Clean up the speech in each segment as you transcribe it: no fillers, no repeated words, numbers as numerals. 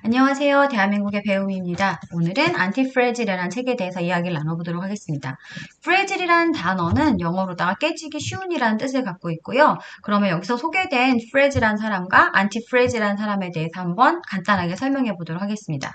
안녕하세요. 대한민국의 배우미입니다. 오늘은 안티프레질이라는 책에 대해서 이야기를 나눠보도록 하겠습니다. 프레질이라는 단어는 영어로다가 깨지기 쉬운이라는 뜻을 갖고 있고요. 그러면 여기서 소개된 프레질한 사람과 안티프레질한 사람에 대해서 한번 간단하게 설명해 보도록 하겠습니다.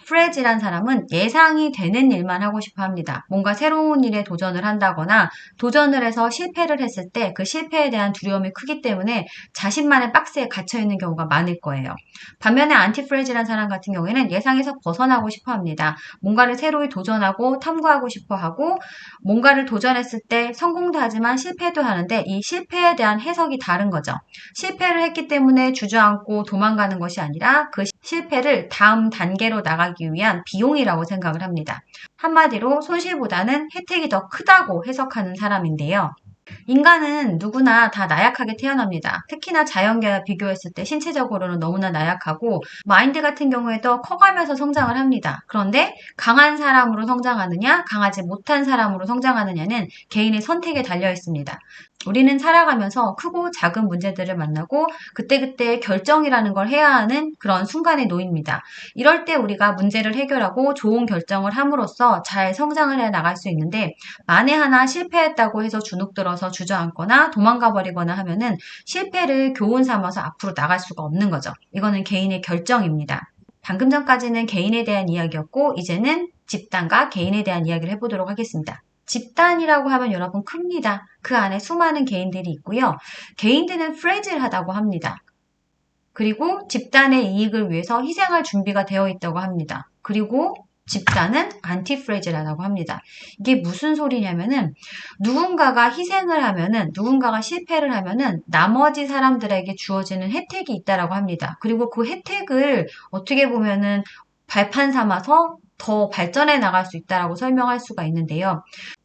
프레질한 사람은 예상이 되는 일만 하고 싶어 합니다. 뭔가 새로운 일에 도전을 한다거나 도전을 해서 실패를 했을 때 그 실패에 대한 두려움이 크기 때문에 자신만의 박스에 갇혀 있는 경우가 많을 거예요. 반면에 안티프레질한 사람 같은 경우에는 예상에서 벗어나고 싶어 합니다. 뭔가를 새로이 도전하고 탐구하고 싶어 하고 뭔가를 도전했을 때 성공도 하지만 실패도 하는데 이 실패에 대한 해석이 다른 거죠. 실패를 했기 때문에 주저앉고 도망가는 것이 아니라 그 실패를 다음 단계로 나가기 위한 비용이라고 생각을 합니다. 한마디로 손실보다는 혜택이 더 크다고 해석하는 사람인데요. 인간은 누구나 다 나약하게 태어납니다. 특히나 자연계와 비교했을 때 신체적으로는 너무나 나약하고 마인드 같은 경우에도 커가면서 성장을 합니다. 그런데 강한 사람으로 성장하느냐 강하지 못한 사람으로 성장하느냐는 개인의 선택에 달려 있습니다. 우리는 살아가면서 크고 작은 문제들을 만나고 그때그때 결정이라는 걸 해야 하는 그런 순간에 놓입니다. 이럴 때 우리가 문제를 해결하고 좋은 결정을 함으로써 잘 성장을 해 나갈 수 있는데 만에 하나 실패했다고 해서 주눅들어서 주저앉거나 도망가 버리거나 하면은 실패를 교훈 삼아서 앞으로 나갈 수가 없는 거죠. 이거는 개인의 결정입니다. 방금 전까지는 개인에 대한 이야기였고 이제는 집단과 개인에 대한 이야기를 해보도록 하겠습니다. 집단이라고 하면 여러분 큽니다. 그 안에 수많은 개인들이 있고요. 개인들은 프레질하다고 합니다. 그리고 집단의 이익을 위해서 희생할 준비가 되어 있다고 합니다. 그리고 집단은 안티프레질하다고 합니다. 이게 무슨 소리냐면은 누군가가 희생을 하면은 누군가가 실패를 하면은 나머지 사람들에게 주어지는 혜택이 있다라고 합니다. 그리고 그 혜택을 어떻게 보면은 발판 삼아서 더 발전해 나갈 수 있다라고 설명할 수가 있는데요.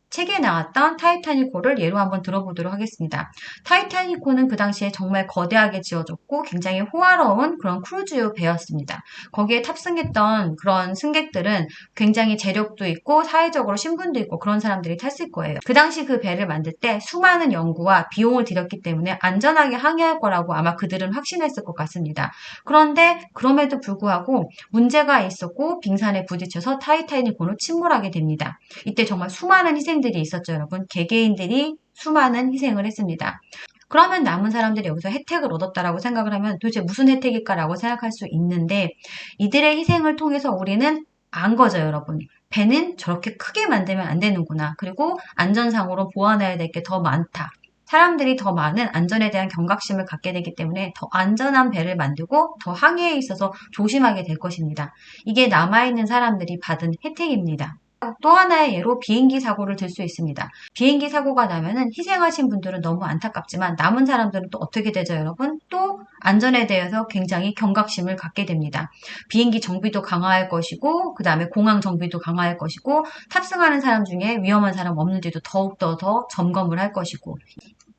책에 나왔던 타이타닉호를 예로 한번 들어보도록 하겠습니다. 타이타닉호는 그 당시에 정말 거대하게 지어졌고 굉장히 호화로운 그런 크루즈 배였습니다. 거기에 탑승했던 그런 승객들은 굉장히 재력도 있고 사회적으로 신분도 있고 그런 사람들이 탔을 거예요. 그 당시 그 배를 만들 때 수많은 연구와 비용을 들였기 때문에 안전하게 항해할 거라고 아마 그들은 확신했을 것 같습니다. 그런데 그럼에도 불구하고 문제가 있었고 빙산에 부딪혀서 타이타닉호는 침몰하게 됩니다. 이때 정말 수많은 희생들이 있었죠, 여러분. 개개인들이 수많은 희생을 했습니다. 그러면 남은 사람들이 여기서 혜택을 얻었다라고 생각을 하면 도대체 무슨 혜택일까라고 생각할 수 있는데 이들의 희생을 통해서 우리는 안 거죠, 여러분. 배는 저렇게 크게 만들면 안 되는구나. 그리고 안전상으로 보완해야 될 게 더 많다. 사람들이 더 많은 안전에 대한 경각심을 갖게 되기 때문에 더 안전한 배를 만들고 더 항해에 있어서 조심하게 될 것입니다. 이게 남아있는 사람들이 받은 혜택입니다. 또 하나의 예로 비행기 사고를 들 수 있습니다. 비행기 사고가 나면은 희생하신 분들은 너무 안타깝지만 남은 사람들은 또 어떻게 되죠, 여러분? 또 안전에 대해서 굉장히 경각심을 갖게 됩니다. 비행기 정비도 강화할 것이고 그 다음에 공항 정비도 강화할 것이고 탑승하는 사람 중에 위험한 사람 없는지도 더욱더 더 점검을 할 것이고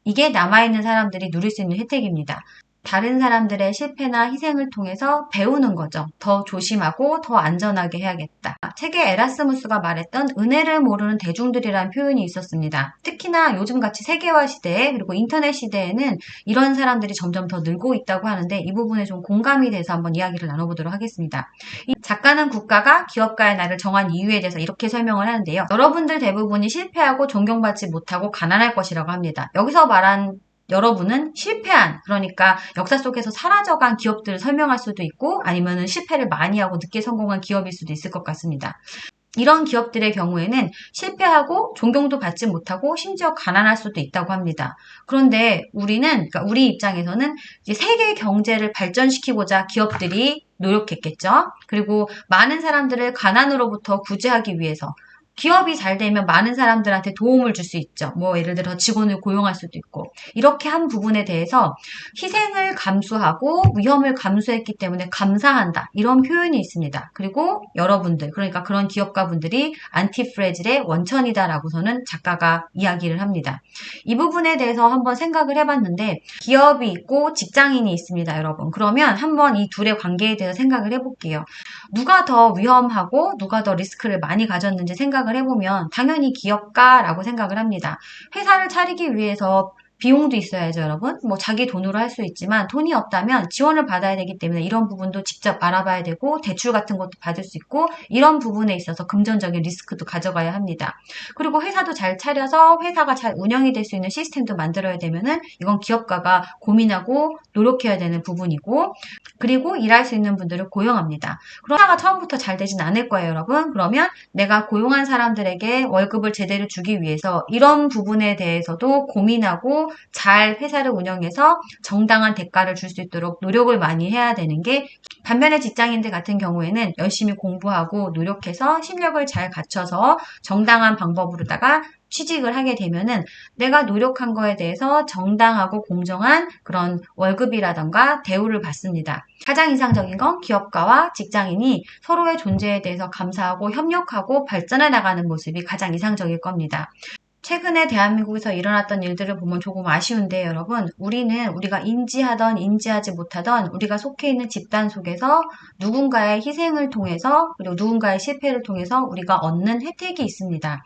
이게 남아있는 사람들이 누릴 수 있는 혜택입니다. 다른 사람들의 실패나 희생을 통해서 배우는 거죠. 더 조심하고 더 안전하게 해야겠다. 책에 에라스무스가 말했던 은혜를 모르는 대중들이라는 표현이 있었습니다. 특히나 요즘같이 세계화 시대에 그리고 인터넷 시대에는 이런 사람들이 점점 더 늘고 있다고 하는데 이 부분에 좀 공감이 돼서 한번 이야기를 나눠보도록 하겠습니다. 이 작가는 국가가 기업가의 날을 정한 이유에 대해서 이렇게 설명을 하는데요. 여러분들 대부분이 실패하고 존경받지 못하고 가난할 것이라고 합니다. 여기서 말한 여러분은 실패한, 그러니까 역사 속에서 사라져간 기업들을 설명할 수도 있고 아니면은 실패를 많이 하고 늦게 성공한 기업일 수도 있을 것 같습니다. 이런 기업들의 경우에는 실패하고 존경도 받지 못하고 심지어 가난할 수도 있다고 합니다. 그런데 그러니까 우리 입장에서는 이제 세계 경제를 발전시키고자 기업들이 노력했겠죠. 그리고 많은 사람들을 가난으로부터 구제하기 위해서 기업이 잘 되면 많은 사람들한테 도움을 줄 수 있죠. 뭐 예를 들어 직원을 고용할 수도 있고 이렇게 한 부분에 대해서 희생을 감수하고 위험을 감수했기 때문에 감사한다. 이런 표현이 있습니다. 그리고 여러분들 그러니까 그런 기업가분들이 안티프레질의 원천이다라고서는 작가가 이야기를 합니다. 이 부분에 대해서 한번 생각을 해봤는데 기업이 있고 직장인이 있습니다. 여러분. 그러면 한번 이 둘의 관계에 대해서 생각을 해볼게요. 누가 더 위험하고 누가 더 리스크를 많이 가졌는지 생각을 해보면 당연히 기업가라고 생각을 합니다. 회사를 차리기 위해서 비용도 있어야죠, 여러분. 뭐 자기 돈으로 할 수 있지만 돈이 없다면 지원을 받아야 되기 때문에 이런 부분도 직접 알아봐야 되고 대출 같은 것도 받을 수 있고 이런 부분에 있어서 금전적인 리스크도 가져가야 합니다. 그리고 회사도 잘 차려서 회사가 잘 운영이 될 수 있는 시스템도 만들어야 되면은 이건 기업가가 고민하고 노력해야 되는 부분이고 그리고 일할 수 있는 분들을 고용합니다. 그럼 회사가 처음부터 잘 되진 않을 거예요, 여러분. 그러면 내가 고용한 사람들에게 월급을 제대로 주기 위해서 이런 부분에 대해서도 고민하고 잘 회사를 운영해서 정당한 대가를 줄 수 있도록 노력을 많이 해야 되는 게 반면에 직장인들 같은 경우에는 열심히 공부하고 노력해서 실력을 잘 갖춰서 정당한 방법으로다가 취직을 하게 되면은 내가 노력한 거에 대해서 정당하고 공정한 그런 월급이라던가 대우를 받습니다. 가장 인상적인 건 기업가와 직장인이 서로의 존재에 대해서 감사하고 협력하고 발전해 나가는 모습이 가장 이상적일 겁니다. 최근에 대한민국에서 일어났던 일들을 보면 조금 아쉬운데 여러분, 우리가 인지하던 인지하지 못하던 우리가 속해 있는 집단 속에서 누군가의 희생을 통해서 그리고 누군가의 실패를 통해서 우리가 얻는 혜택이 있습니다.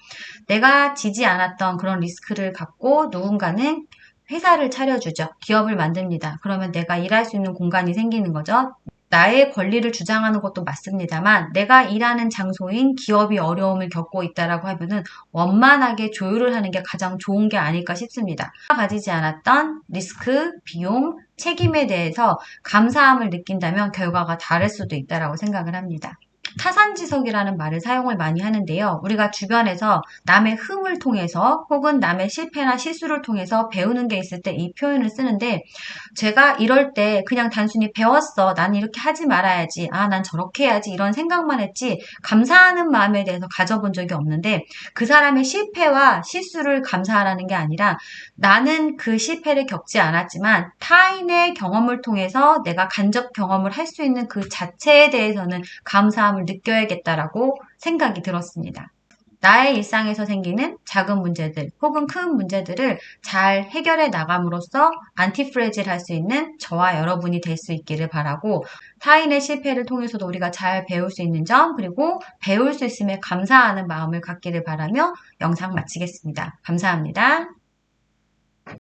내가 지지 않았던 그런 리스크를 갖고 누군가는 회사를 차려주죠. 기업을 만듭니다. 그러면 내가 일할 수 있는 공간이 생기는 거죠. 나의 권리를 주장하는 것도 맞습니다만 내가 일하는 장소인 기업이 어려움을 겪고 있다라고 하면은 원만하게 조율을 하는 게 가장 좋은 게 아닐까 싶습니다. 가지지 않았던 리스크, 비용, 책임에 대해서 감사함을 느낀다면 결과가 다를 수도 있다라고 생각을 합니다. 타산지석이라는 말을 사용을 많이 하는데요. 우리가 주변에서 남의 흠을 통해서 혹은 남의 실패나 실수를 통해서 배우는 게 있을 때 이 표현을 쓰는데 제가 이럴 때 그냥 단순히 배웠어. 난 이렇게 하지 말아야지. 아, 난 저렇게 해야지. 이런 생각만 했지 감사하는 마음에 대해서 가져본 적이 없는데 그 사람의 실패와 실수를 감사하라는 게 아니라 나는 그 실패를 겪지 않았지만 타인의 경험을 통해서 내가 간접 경험을 할 수 있는 그 자체에 대해서는 감사함을 느껴야겠다라고 생각이 들었습니다. 나의 일상에서 생기는 작은 문제들 혹은 큰 문제들을 잘 해결해 나감으로써 안티프레질 할 수 있는 저와 여러분이 될 수 있기를 바라고 타인의 실패를 통해서도 우리가 잘 배울 수 있는 점 그리고 배울 수 있음에 감사하는 마음을 갖기를 바라며 영상 마치겠습니다. 감사합니다.